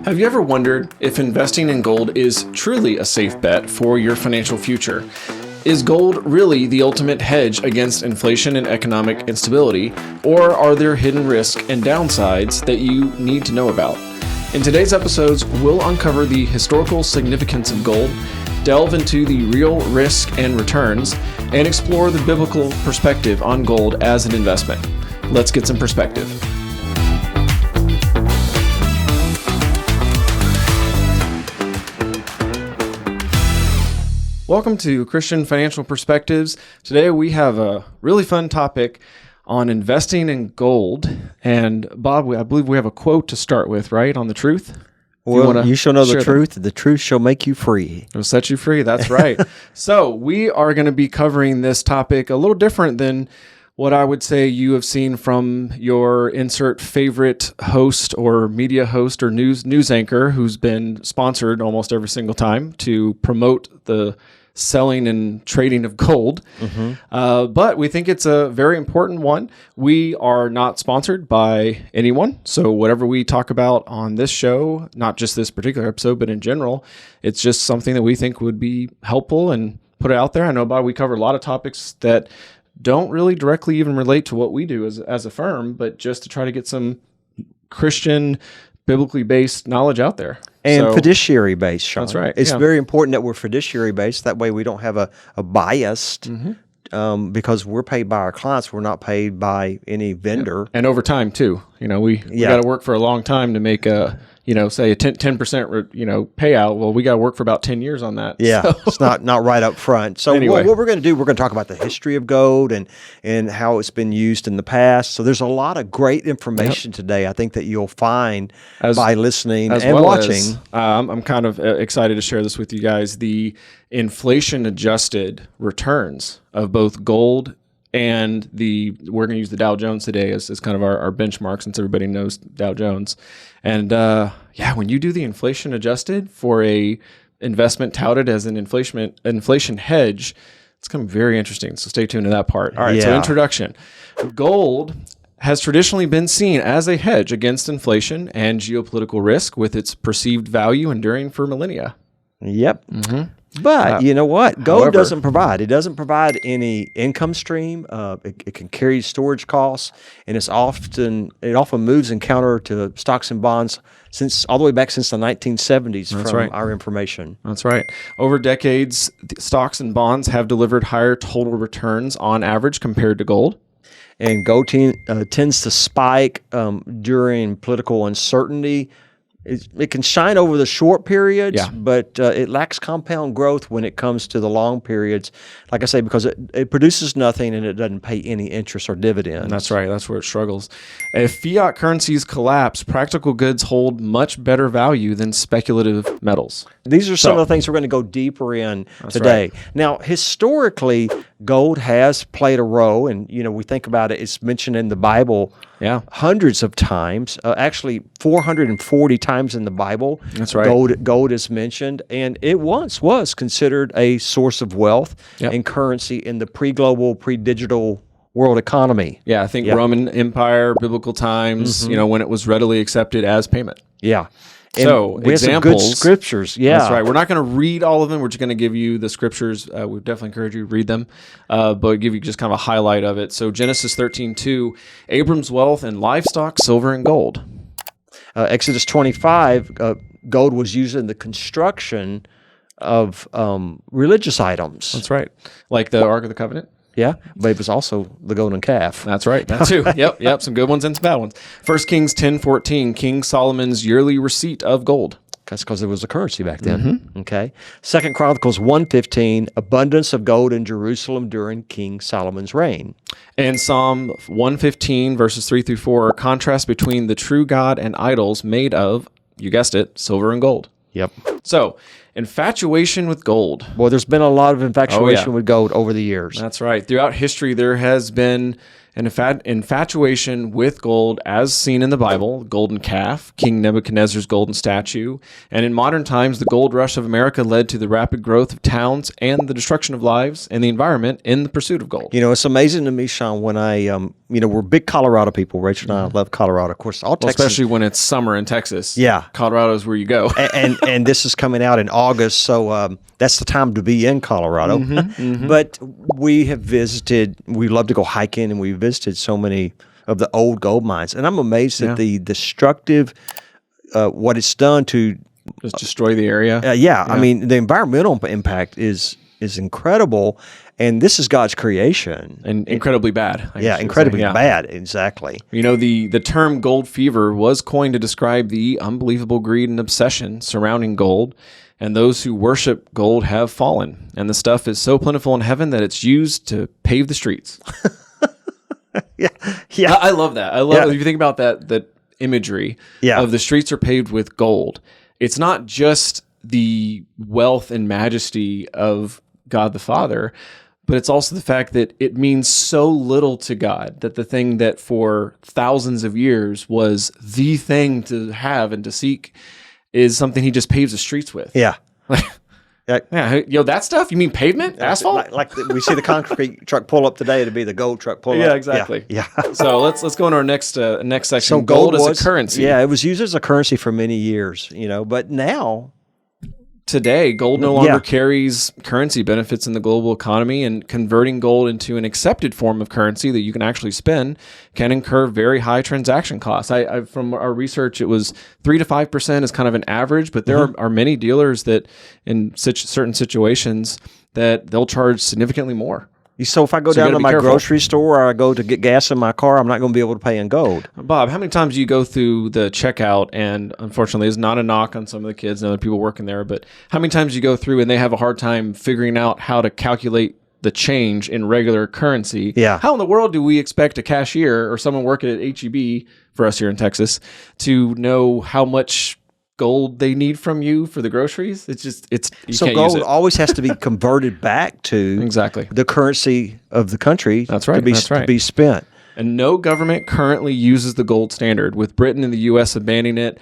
Have you ever wondered if investing in gold is truly a safe bet for your financial future? Is gold really the ultimate hedge against inflation and economic instability, or are there hidden risks and downsides that you need to know about? In today's episodes, we'll uncover the historical significance of gold, delve into the real risk and returns, and explore the biblical perspective on gold as an investment. Let's get some perspective. Welcome to Christian Financial Perspectives. Today we have a really fun topic on investing in gold. And Bob, I believe we have a quote to start with, right, on the truth? Well, you shall know the truth. The truth shall make you free. It will set you free. That's right. So we are going to be covering this topic a little different than what I would say you have seen from your insert favorite host or media host or news anchor who's been sponsored almost every single time to promote the selling and trading of gold. But we think it's a very important one. We are not sponsored by anyone. So whatever we talk about on this show, not just this particular episode, but in general, it's just something that we think would be helpful and put it out there. I know, Bob, we cover a lot of topics that don't really directly even relate to what we do as a firm, but just to try to get some Christian, biblically based knowledge out there. And fiduciary based, Shawn. That's right. It's very important that we're fiduciary based. That way we don't have a biased, because we're paid by our clients. We're not paid by any vendor. And over time too. We got to work for a long time to make a, say a 10%, payout. Well, we got to work for about 10 years on that. Yeah, so. It's not right up front. So anyway. What we're going to do, we're going to talk about the history of gold and how it's been used in the past. So there's a lot of great information today, I think, that you'll find by listening and watching. I'm kind of excited to share this with you guys. The inflation-adjusted returns of both gold and we're going to use the Dow Jones today as kind of our benchmark, since everybody knows Dow Jones. And when you do the inflation adjusted for a investment touted as an inflation hedge, it's going to be very interesting. So stay tuned to that part. All right. So introduction. Gold has traditionally been seen as a hedge against inflation and geopolitical risk, with its perceived value enduring for millennia. Yep. But you know what? Gold doesn't provide. It doesn't provide any income stream. It can carry storage costs, and it often moves in counter to stocks and bonds all the way back since the 1970s. That's from our information. That's right. Over decades, stocks and bonds have delivered higher total returns on average compared to gold. And gold tends to spike during political uncertainty. It can shine over the short periods, but it lacks compound growth when it comes to the long periods. Like I say, because it produces nothing and it doesn't pay any interest or dividends. That's right. That's where it struggles. If fiat currencies collapse, practical goods hold much better value than speculative metals. These are some of the things we're going to go deeper in today. Right. Now, historically, gold has played a role, and we think about it. It's mentioned in the Bible hundreds of times. Actually, 440 times in the Bible. That's right. Gold is mentioned, and it once was considered a source of wealth and currency in the pre-global, pre-digital world economy. Yeah, I think Roman Empire, biblical times. When it was readily accepted as payment. Yeah. So we have some good scriptures. Yeah, that's right. We're not going to read all of them. We're just going to give you the scriptures. We definitely encourage you to read them, but give you just kind of a highlight of it. So Genesis 13:2, Abram's wealth and livestock, silver and gold. Exodus 25, gold was used in the construction of religious items. That's right, like the Ark of the Covenant. Yeah, but it was also the golden calf. That's right. That too. Yep. Some good ones and some bad ones. 1 Kings 10:14, King Solomon's yearly receipt of gold. That's because it was a currency back then. Okay. 2 Chronicles 1:15, abundance of gold in Jerusalem during King Solomon's reign. And Psalm 115, verses 3-4, contrast between the true God and idols made of, you guessed it, silver and gold. Yep. So, infatuation with gold. Well, there's been a lot of infatuation with gold over the years. That's right. Throughout history, there has been infatuation with gold, as seen in the Bible, golden calf, King Nebuchadnezzar's golden statue. And in modern times, the gold rush of America led to the rapid growth of towns and the destruction of lives and the environment in the pursuit of gold. You know, it's amazing to me, Shawn, when we're big Colorado people. Rachel and I love Colorado. Of course, Texas. Especially when it's summer in Texas. Yeah. Colorado is where you go. and this is coming out in August, so that's the time to be in Colorado. But we have visited, we love to go hiking, and we visited so many of the old gold mines. And I'm amazed at the destructive, what it's done to just destroy the area. I mean, the environmental impact is incredible, and this is God's creation. And incredibly bad. Incredibly bad, exactly. You know, the term gold fever was coined to describe the unbelievable greed and obsession surrounding gold, and those who worship gold have fallen. And the stuff is so plentiful in heaven that it's used to pave the streets. Yeah. I love that. I love if you think about that imagery of the streets are paved with gold. It's not just the wealth and majesty of God the Father, but it's also the fact that it means so little to God that the thing that for thousands of years was the thing to have and to seek is something he just paves the streets with. Yeah. That stuff? You mean pavement? Asphalt? Like we see the concrete truck pull up today to be the gold truck pull up. Yeah, exactly. Yeah. So let's go into our next section. So gold as a currency. Yeah, it was used as a currency for many years, but now today, gold no longer carries currency benefits in the global economy, and converting gold into an accepted form of currency that you can actually spend can incur very high transaction costs. From our research, it was 3 to 5% is kind of an average, but there are many dealers that in certain situations that they'll charge significantly more. So if I go down to my grocery store or I go to get gas in my car, I'm not going to be able to pay in gold. Bob, how many times do you go through the checkout, and unfortunately it's not a knock on some of the kids and other people working there, but how many times do you go through and they have a hard time figuring out how to calculate the change in regular currency? Yeah. How in the world do we expect a cashier or someone working at HEB for us here in Texas to know how much gold they need from you for the groceries? So gold always has to be converted back to the currency of the country. That's right. To be spent. And no government currently uses the gold standard, with Britain and the U.S. abandoning it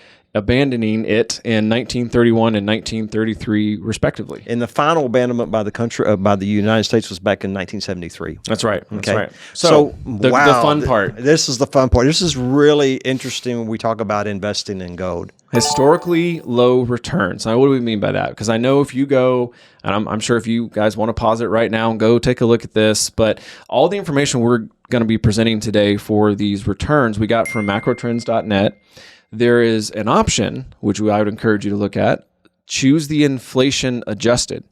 in 1931 and 1933, respectively. And the final abandonment by the United States was back in 1973. That's right. Okay. That's right. So the fun part. This is the fun part. This is really interesting when we talk about investing in gold. Historically low returns. Now, what do we mean by that? Because I know if you go, and I'm sure if you guys want to pause it right now and go take a look at this, but all the information we're going to be presenting today for these returns we got from macrotrends.net. There is an option, which I would encourage you to look at. Choose the inflation adjusted,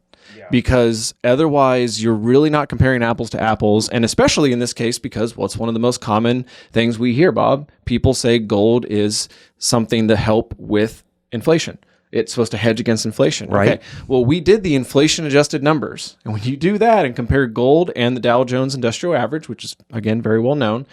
because otherwise you're really not comparing apples to apples. And especially in this case, because what's one of the most common things we hear, Bob? People say gold is something to help with inflation. It's supposed to hedge against inflation. Right. Okay. Well, we did the inflation adjusted numbers. And when you do that and compare gold and the Dow Jones Industrial Average, which is, again, very well known,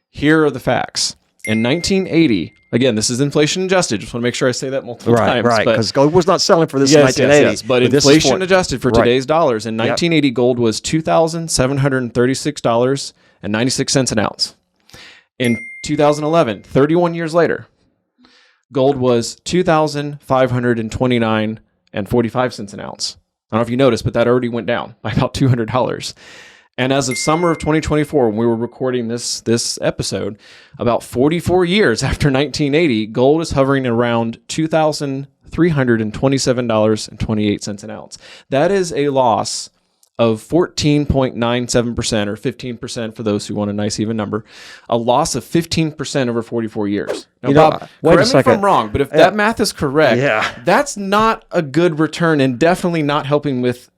here are the facts. In 1980, again, this is inflation adjusted. Just want to make sure I say that multiple times. Right, because gold was not selling for this in 1980. Yes, but inflation adjusted for today's dollars. In 1980, gold was $2,736.96 an ounce. In 2011, 31 years later, gold was $2,529.45 an ounce. I don't know if you noticed, but that already went down by about $200. And as of summer of 2024, when we were recording this episode, about 44 years after 1980, gold is hovering around $2,327.28 an ounce. That is a loss of 14.97%, or 15% for those who want a nice even number, a loss of 15% over 44 years. Now, Bob, correct me if I'm wrong, but if that math is correct, that's not a good return and definitely not helping with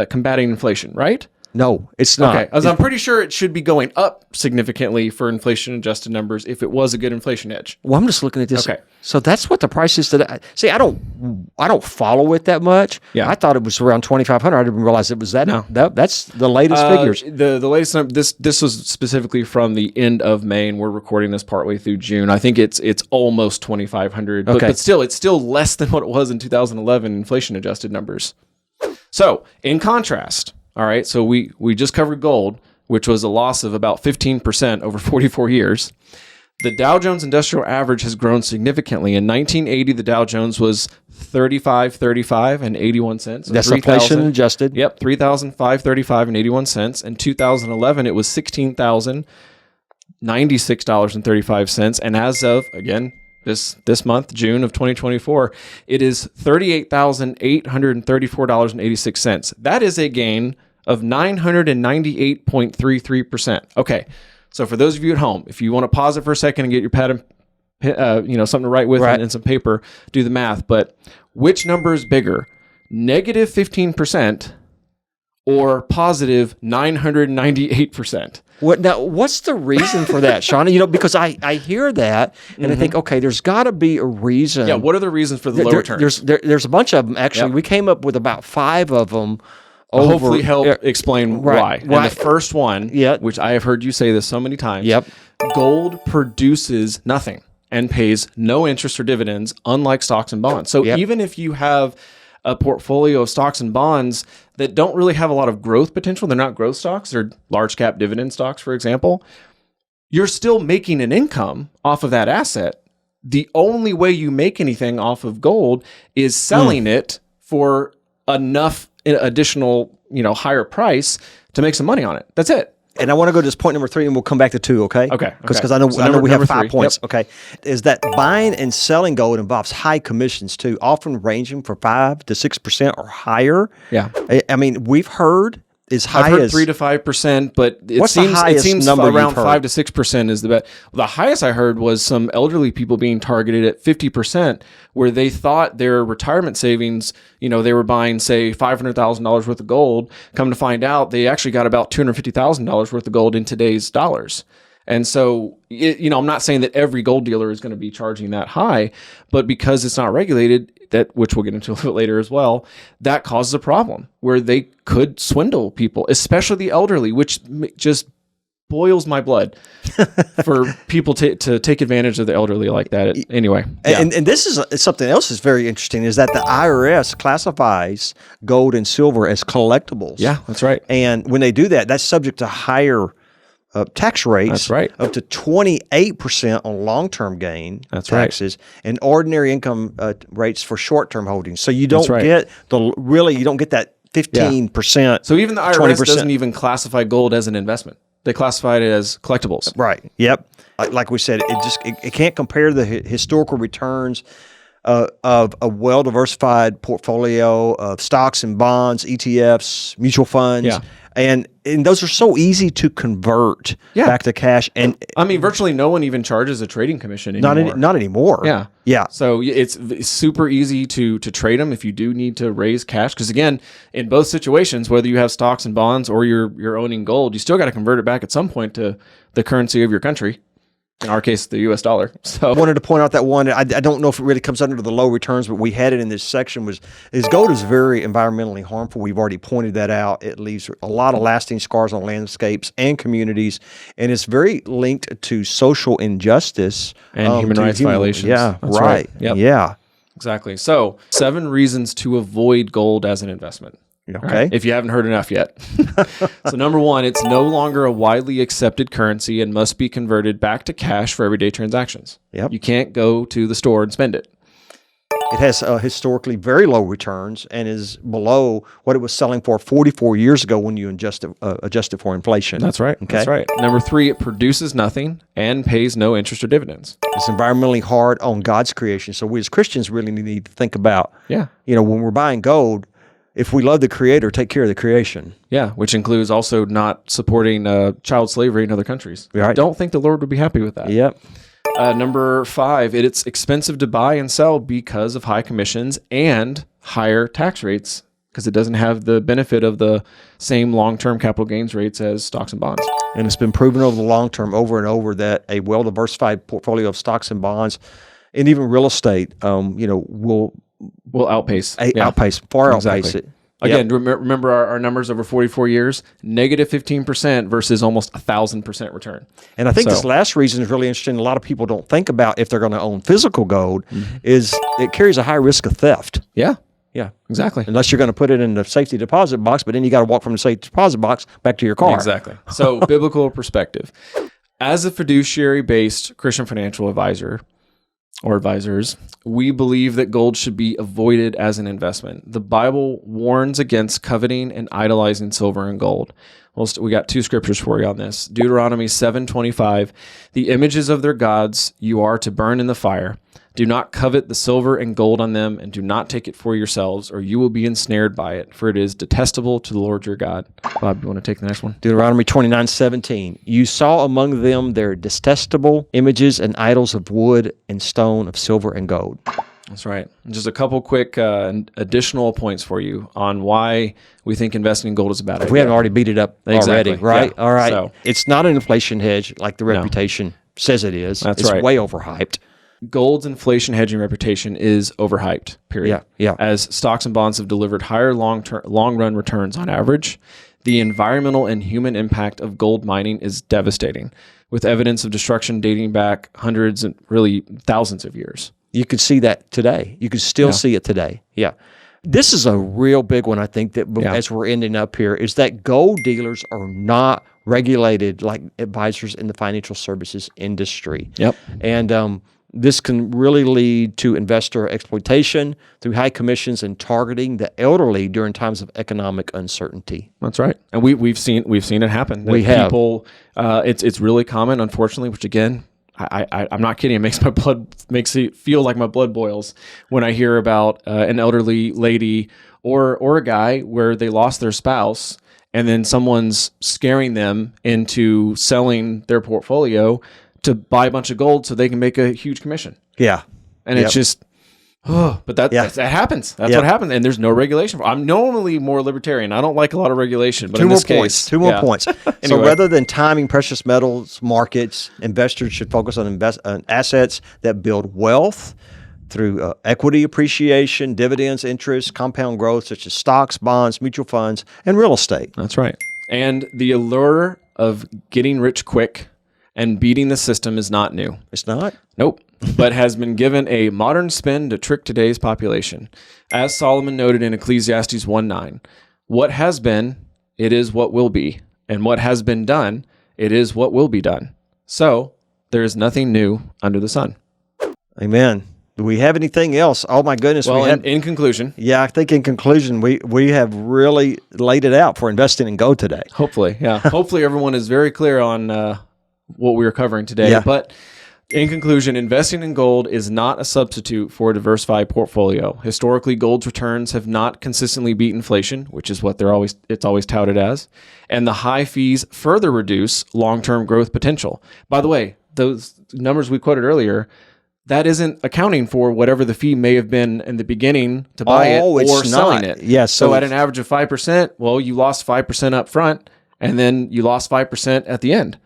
combating inflation, right? No, it's not. Okay, as I'm pretty sure it should be going up significantly for inflation-adjusted numbers if it was a good inflation hedge. Well, I'm just looking at this. Okay. So that's what the price is today. See, I don't follow it that much. Yeah. I thought it was around 2,500. I didn't realize it was that. No. That's the latest figures. The latest number, this was specifically from the end of May, and we're recording this partway through June. I think it's almost 2,500. Okay. But still, it's still less than what it was in 2011 inflation-adjusted numbers. So, in contrast... All right, so we just covered gold. which was a loss of about 15% over 44 years. The Dow Jones Industrial Average has grown significantly. In 1980, the Dow Jones was 35.35 and 81 cents. So that's inflation adjusted. Yep, 3,535 and 81 cents. In 2011, it was $16,096.35. And as of, again, this month, June of 2024, it is $38,834.86. That is a gain of 998.33%. Okay. So for those of you at home, if you want to pause it for a second and get your pad and something to write with and some paper, do the math. But which number is bigger, negative 15% or positive 998%? What's the reason for that, Shawn? Because I hear that and I think, okay, there's got to be a reason. Yeah, what are the reasons for the low returns? There's a bunch of them, actually. Yep. We came up with about 5 of them. Hopefully help explain why. And the first one, which I have heard you say this so many times, gold produces nothing and pays no interest or dividends, unlike stocks and bonds. So even if you have a portfolio of stocks and bonds that don't really have a lot of growth potential, they're not growth stocks, they're large cap dividend stocks, for example, you're still making an income off of that asset. The only way you make anything off of gold is selling it for enough additional, higher price to make some money on it. That's it. And I want to go to this point number 3, and we'll come back to 2. Okay. Okay. Because I know we have 5 points. Yep. Okay. Is that buying and selling gold involves high commissions too, often ranging from 5 to 6% or higher. Yeah. I mean, we've heard as high I've heard as 3 to 5%, but it seems number around 5 to 6% is the best. The highest I heard was some elderly people being targeted at 50%, where they thought their retirement savings, they were buying, say, $500,000 worth of gold. Come to find out, they actually got about $250,000 worth of gold in today's dollars. And so, I'm not saying that every gold dealer is going to be charging that high, but because it's not regulated, which we'll get into a little bit later as well, that causes a problem where they could swindle people, especially the elderly, which just boils my blood for people to take advantage of the elderly like that. Anyway. Yeah. And this is something else that's very interesting, is that the IRS classifies gold and silver as collectibles. Yeah, that's right. And when they do that, that's subject to higher tax rates. That's right. Up to 28% on long-term gain taxes, and ordinary income rates for short-term holdings. So you don't get you don't get that 15%. So even the IRS 20%. doesn't even classify gold as an investment. They classify it as collectibles. Right. Yep. Like we said, it can't compare the historical returns of a well-diversified portfolio of stocks and bonds, ETFs, mutual funds. Yeah. And those are so easy to convert back to cash. And I mean, virtually no one even charges a trading commission anymore. Not anymore. Yeah. Yeah. So it's super easy to trade them if you do need to raise cash. Because again, in both situations, whether you have stocks and bonds or you're owning gold, you still got to convert it back at some point to the currency of your country. In our case, the U.S. dollar. So I wanted to point out that one. I don't know if it really comes under the low returns, but we had it in this section. Is gold is very environmentally harmful. We've already pointed that out. It leaves a lot of lasting scars on landscapes and communities, and it's very linked to social injustice and human rights violations. Yeah, that's right. Yep. Yeah, exactly. So 7 reasons to avoid gold as an investment. Okay. Right? If you haven't heard enough yet. So number 1, it's no longer a widely accepted currency and must be converted back to cash for everyday transactions. Yep. You can't go to the store and spend it. It has historically very low returns and is below what it was selling for 44 years ago when you adjust it for inflation. That's right. Okay? That's right. Number 3, it produces nothing and pays no interest or dividends. It's environmentally hard on God's creation. So we as Christians really need to think about, when we're buying gold, if we love the Creator, take care of the creation. Yeah, which includes also not supporting child slavery in other countries. Right. I don't think the Lord would be happy with that. Yep. Number 5, it's expensive to buy and sell because of high commissions and higher tax rates, because it doesn't have the benefit of the same long-term capital gains rates as stocks and bonds. And it's been proven over the long term, over and over, that a well-diversified portfolio of stocks and bonds, and even real estate, will outpace. Outpace it. Again, remember our numbers over 44 years, negative 15% versus almost 1,000% return. And I think this last reason is really interesting. A lot of people don't think about if they're going to own physical gold, is it carries a high risk of theft. Yeah. Yeah. Exactly. Unless you're going to put it in the safety deposit box, but then you got to walk from the safety deposit box back to your car. Exactly. So biblical perspective. As a fiduciary-based Christian financial advisor or advisors, we believe that gold should be avoided as an investment. The Bible warns against coveting and idolizing silver and gold. Well, we got 2 scriptures for you on this. Deuteronomy 7:25, the images of their gods you are to burn in the fire. Do not covet the silver and gold on them, and do not take it for yourselves, or you will be ensnared by it, for it is detestable to the Lord your God. Bob, you want to take the next one? Deuteronomy 29:17. You saw among them their detestable images and idols of wood and stone, of silver and gold. That's right. Just a couple quick additional points for you on why we think investing in gold is a bad idea. We haven't already beat it up already, right? Yeah. All right. So, it's not an inflation hedge like the reputation says it is. That's it's right. way overhyped. Gold's inflation hedging reputation is overhyped, period. Yeah. As stocks and bonds have delivered higher long-run returns on average, the environmental and human impact of gold mining is devastating, with evidence of destruction dating back hundreds and really thousands of years. You could see that today. You could still see it today. Yeah. This is a real big one, I think, that as we're ending up here, is that gold dealers are not regulated like advisors in the financial services industry. Yep. And this can really lead to investor exploitation through high commissions and targeting the elderly during times of economic uncertainty. That's right, and we've seen it happen. We have. People. It's really common, unfortunately. Which again, I'm not kidding. It makes it feel like my blood boils when I hear about an elderly lady or a guy where they lost their spouse, and then someone's scaring them into selling their portfolio to buy a bunch of gold so they can make a huge commission. Yeah. And it's just, but that happens. That's what happens. And there's no regulation. I'm normally more libertarian. I don't like a lot of regulation, but in this case. Two more points. Anyway. So rather than timing precious metals markets, investors should focus on assets that build wealth through equity appreciation, dividends, interest, compound growth, such as stocks, bonds, mutual funds, and real estate. That's right. And the allure of getting rich quick and beating the system is not new. It's not? Nope. But has been given a modern spin to trick today's population. As Solomon noted in Ecclesiastes 1:9, what has been, it is what will be. And what has been done, it is what will be done. So there is nothing new under the sun. Amen. Do we have anything else? Oh my goodness. Well, in conclusion. Yeah, I think in conclusion, we have really laid it out for investing in gold today. Hopefully, yeah. Hopefully everyone is very clear on what we were covering today. Yeah. But in conclusion, investing in gold is not a substitute for a diversified portfolio. Historically, gold's returns have not consistently beat inflation, which is what it's always touted as. And the high fees further reduce long-term growth potential. By the way, those numbers we quoted earlier, that isn't accounting for whatever the fee may have been in the beginning to buy it or selling it. Yes. So at an average of 5%, well, you lost 5% up front, and then you lost 5% at the end.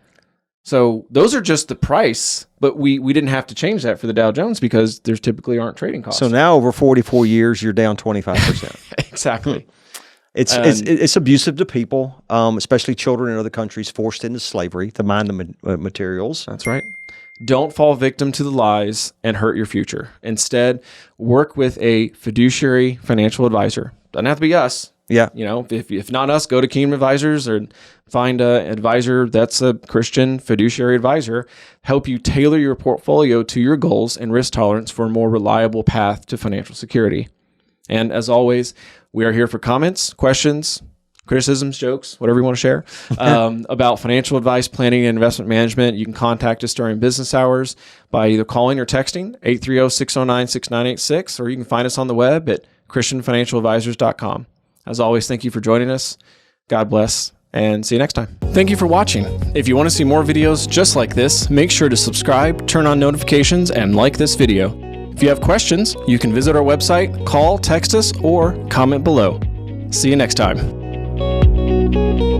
So those are just the price, but we didn't have to change that for the Dow Jones because there's typically aren't trading costs. So now over 44 years, you're down 25%. Exactly. It's abusive to people, especially children in other countries forced into slavery to mine the materials. That's right. Don't fall victim to the lies and hurt your future. Instead, work with a fiduciary financial advisor. Doesn't have to be us. Yeah. You know, if not us, go to Kingdom Advisors or find an advisor that's a Christian fiduciary advisor. Help you tailor your portfolio to your goals and risk tolerance for a more reliable path to financial security. And as always, we are here for comments, questions, criticisms, jokes, whatever you want to share about financial advice, planning, and investment management. You can contact us during business hours by either calling or texting 830-609-6986, or you can find us on the web at christianfinancialadvisors.com. As always, thank you for joining us. God bless, and see you next time. Thank you for watching. If you want to see more videos just like this, make sure to subscribe, turn on notifications, and like this video. If you have questions, you can visit our website, call, text us, or comment below. See you next time.